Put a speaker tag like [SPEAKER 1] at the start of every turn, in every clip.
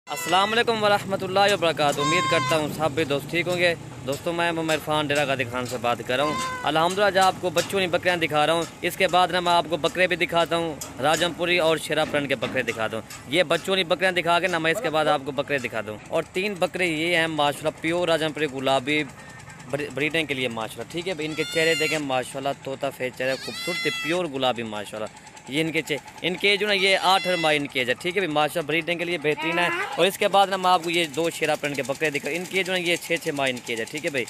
[SPEAKER 1] अस्सलाम वालेकुम वरहमतुल्लाहि वबरकातुहू। उम्मीद करता हूँ सब भी दोस्त ठीक होंगे। दोस्तों मैं इरफान डेरा गादी खान से बात कर रहा हूँ। अल्हम्दुलिल्लाह आज आपको बच्चों की बकरियाँ दिखा रहा हूँ। इसके बाद ना मैं आपको बकरे भी दिखाता हूँ, राजमपुरी और शेरा प्रिंट के बकरे दिखाता हूँ। ये बच्चों की बकरियाँ दिखा के ना मैं इसके बाद आपको बकरे दिखाता हूँ। और 3 बकरे ये हैं माशाल्लाह, प्योर राजमपुरी गुलाबी ब्रीडिंग के लिए माशाल्लाह। ठीक है, इनके चेहरे देखें माशाल्लाह, तोता फेस चेहरे खूबसूरत प्योर गुलाबी माशाल्लाह। ये इनके जो ना ये 8 माह इनके है। ठीक है भाई, माशाल्लाह ब्रीडिंग के लिए बेहतरीन है। और इसके बाद ना मैं आपको ये 2 शेरा प्रिंट के बकरे दिखा, इनके जो ना ये 6 माह इनके है। ठीक है भाई।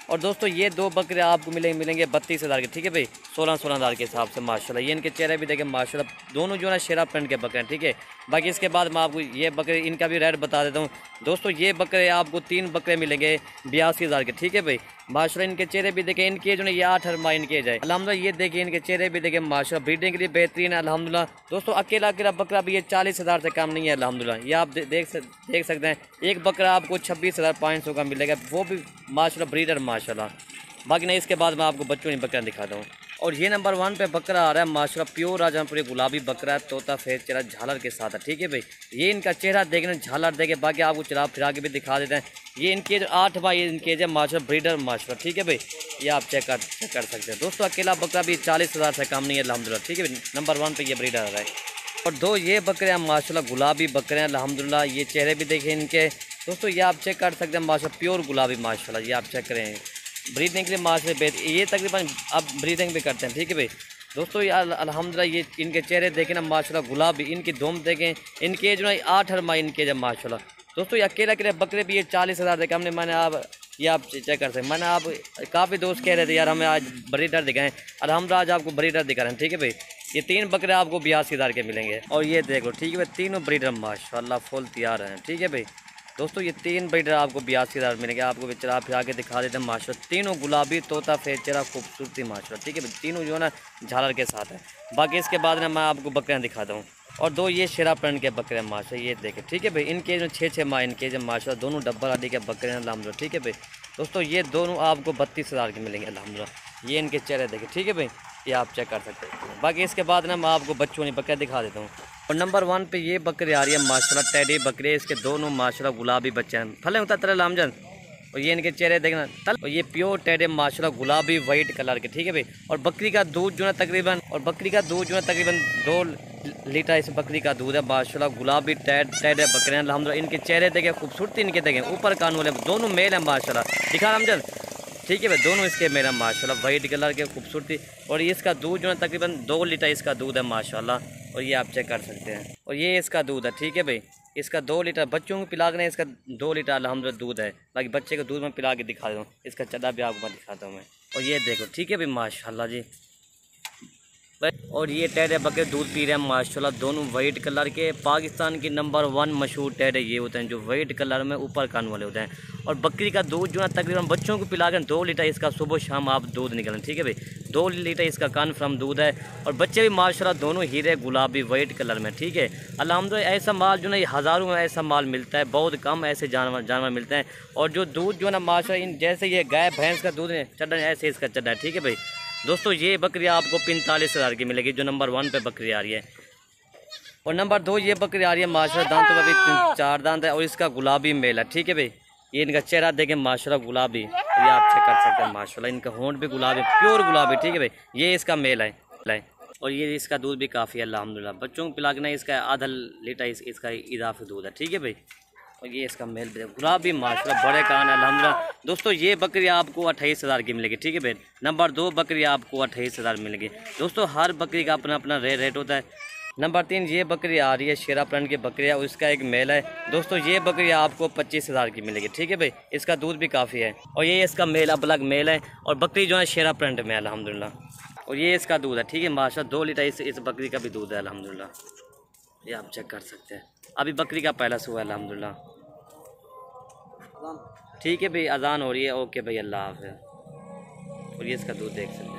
[SPEAKER 1] और दोस्तों ये 2 बकरे आपको मिलेंगे 32,000 के। ठीक है भाई, 16,000 के हिसाब से माशाल्लाह। ये इनके चेहरे भी देखें माशाल्लाह, दोनों जो है शेरा प्रिंट के बकरे हैं। ठीक है, बाकी इसके बाद मैं आपको ये बकरे इनका भी रेट बता देता हूँ। दोस्तों ये बकरे आपको 3 बकरे मिलेंगे 82,000 के। ठीक है भाई, माशाल्लाह इनके चेहरे भी देखें, इनके जो है ये 8 माह इनके जाए अल्हम्दुलिल्लाह। ये देखिए इनके चेहरे भी देखें माशाल्लाह, ब्रीडिंग के लिए बेहतरीन है अल्हम्दुलिल्लाह। दोस्तों अकेला बकरा भी ये 40,000 से कम नहीं है अल्हम्दुलिल्लाह। ये आप देख सकते हैं, एक बकरा आपको 26,500 का मिलेगा, वो भी माशाल्लाह ब्रीडर माशाल्लाह। बाकी नहीं, इसके बाद मैं आपको बच्चों की बकरा दिखाता हूँ। और ये नंबर 1 पे बकरा आ रहा है माशाल्लाह, प्योर राजमपुरी गुलाबी बकरा है, तोता फेस चेहरा झालर के साथ है। ठीक है भाई, ये इनका चेहरा देखना झालर देखे, बाकी आपको चला फिरा के भी दिखा देते हैं। ये इनके 8 माह इनके है माशाल्लाह, ब्रीडर माशाल्लाह। ठीक है भाई, ये आप चेक कर सकते हैं। दोस्तों अकेला बकरा भी 40,000 से कम नहीं है अल्हम्दुलिल्लाह। ठीक है भाई, नंबर 1 पे ये ब्रीडर आ रहा है। और 2 ये बकरे हैं माशाल्लाह, गुलाबी बकरे हैं अल्हम्दुलिल्लाह। ये चेहरे भी देखें इनके। दोस्तों ये आप चेक कर सकते हैं माशाल्लाह, प्योर गुलाबी माशाल्लाह। ये आप चेक करें, ब्रीडिंग के लिए माशाल्लाह बेहतर, ये तकरीबन अब ब्रीडिंग भी करते हैं। ठीक है भाई। दोस्तों ये अल्हम्दुलिल्लाह ये इनके चेहरे देखें ना माशाल्लाह, गुलाबी, इनकी धूम देखें, इनके जो है 8 माह इनके जब माशाल्लाह। दोस्तों ये अकेले बकरे भी ये 40,000 देखे हमने। मैंने आप ये आप चेक कर सकते हैं। मैंने आप काफ़ी दोस्त कह रहे थे यार हमें आज ब्रीडर दिखाएं, अल्हम्दुलिल्लाह आज आपको ब्रीडर दिखा रहे हैं। ठीक है भाई, ये 3 बकरे आपको 82,000 के मिलेंगे। और ये देखो, ठीक है भाई, तीनों ब्रीडर माशाल्लाह फुल तैयार हैं। ठीक है भाई। दोस्तों ये 3 ब्रीडर आपको 82,000 मिलेंगे। आपको भी चला फिर आके दिखा देते हैं माशाल्लाह, तीनों गुलाबी, तोता फेस चेहरा खूबसूरती माशाल्लाह। ठीक है भाई, तीनों जो है ना झालर के साथ है। बाकी इसके बाद ना मैं आपको बकरियाँ दिखाता हूँ। और 2 ये शेरा प्रिंट के बकरे हैं माशाल्लाह, ये देखें। ठीक है भाई, इनके जो 6 माह इनके जो माशाल्लाह, दोनों डब्बल हड्डी के बकरे हैं अल्हम्दुलिल्लाह। ठीक है भाई। दोस्तों ये दोनों आपको 32,000 के मिलेंगे अल्हम्दुलिल्लाह। ये इनके चेहरे देखें। ठीक है भाई, ये आप चेक कर सकते हैं। बाकी इसके बाद ना मैं आपको बच्चों की बकरियाँ दिखा देता हूँ। और नंबर 1 पे ये बकरी आ रही है माशाल्लाह, टेडी बकरे, इसके दोनों माशाल्लाह गुलाबी बच्चे हैं। फले होता तरह लामजन। और ये इनके चेहरे देखना तल, और ये प्योर टेडे माशाल्लाह गुलाबी वाइट कलर के। ठीक है भाई। और बकरी का दूध जो है तकरीबन 2 लीटर इस बकरी का दूध है माशाल्लाह। गुलाबी टेडे बकरे हैं अल्हम्दुलिल्लाह। इनके चेहरे देखें, खूबसूरती इनके देखें, ऊपर कान वाले दोनों मेल हैं माशाल्लाह। दिखा रामजन। ठीक है भाई, दोनों इसके मेरा माशाल्लाह वाइट कलर के खूबसूरती। और ये इसका दूध जो है तकरीबन 2 लीटर इसका दूध है माशाल्लाह। और ये आप चेक कर सकते हैं। और ये इसका दूध है। ठीक है भाई, इसका 2 लीटर बच्चों को पिला के इसका 2 लीटर अल्हम्दुलिल्लाह दूध है। बाकी बच्चे को दूध में पिला के दिखा दूँ, इसका चड्डा भी आपको मैं दिखाता हूँ मैं। और ये देखो, ठीक है भाई माशाल्लाह जी। और ये टेडे बकरे दूध पी रहे हैं माशाल्लाह, दोनों वाइट कलर के। पाकिस्तान की नंबर 1 मशहूर टेडे ये होते हैं जो वाइट कलर में ऊपर कान वाले होते हैं। और बकरी का दूध जो है तकरीबन बच्चों को पिला कर 2 लीटर इसका सुबह शाम आप दूध निकलें। ठीक है भाई, 2 लीटर इसका कन्फर्म दूध है। और बच्चे भी माशाल्लाह दोनों हीरे गुलाबी वाइट कलर में। ठीक है, अल्हम्दुलिल्लाह ऐसा माल जो ना ये हज़ारों में ऐसा माल मिलता है, बहुत कम ऐसे जानवर मिलते हैं। और जो दूध जो है ना माशाल्लाह, इन जैसे ये गाय भैंस का दूध है चड्डा, ऐसे इसका चड्डा है। ठीक है भाई। दोस्तों ये बकरी आपको 45,000 की मिलेगी, जो नंबर 1 पे बकरी आ रही है। और नंबर 2 ये बकरी आ रही है माशाल्लाह, दांतों में भी 4 दांत है और इसका गुलाबी मेल है। ठीक है भाई, ये इनका चेहरा देखें माशाल्लाह गुलाबी, ये आप चेक कर सकते हैं माशाल्लाह। इनका होंठ भी गुलाबी, प्योर गुलाबी। ठीक है भाई, ये इसका मेल है। और ये इसका दूध भी काफ़ी है अल्हम्दुलिल्लाह। बच्चों को पिला के ना इसका आधा लीटर इसका इजाफी दूध है। ठीक है भाई। और ये इसका मेल भी गुलाबी माशाल्लाह, बड़े कान है अल्हम्दुलिल्लाह। दोस्तों ये बकरी आपको 28,000 की मिलेगी। ठीक है भाई, नंबर 2 बकरी आपको 28,000 मिलेगी। दोस्तों हर बकरी का अपना अपना रेट होता है। नंबर 3 ये बकरी आ रही है शेरा प्रिंट की बकरी है, उसका एक मेल है। दोस्तों ये बकरी आपको 25,000 की मिलेगी। ठीक है भाई, इसका दूध भी काफ़ी है। और ये इसका मेल अलग मेल है। और बकरी जो है शेरा प्रिंट में अल्हम्दुलिल्लाह। और ये इसका दूध है। ठीक है माशाल्लाह, 2 लीटर इस बकरी का भी दूध है अल्हम्दुलिल्लाह। ये आप चेक कर सकते हैं। अभी बकरी का पहला सुबह है अल्हम्दुलिल्लाह। ठीक है भाई, अजान हो रही है। ओके भाई, अल्लाह हाफ़िज़। और ये इसका दूध देख सकते हैं।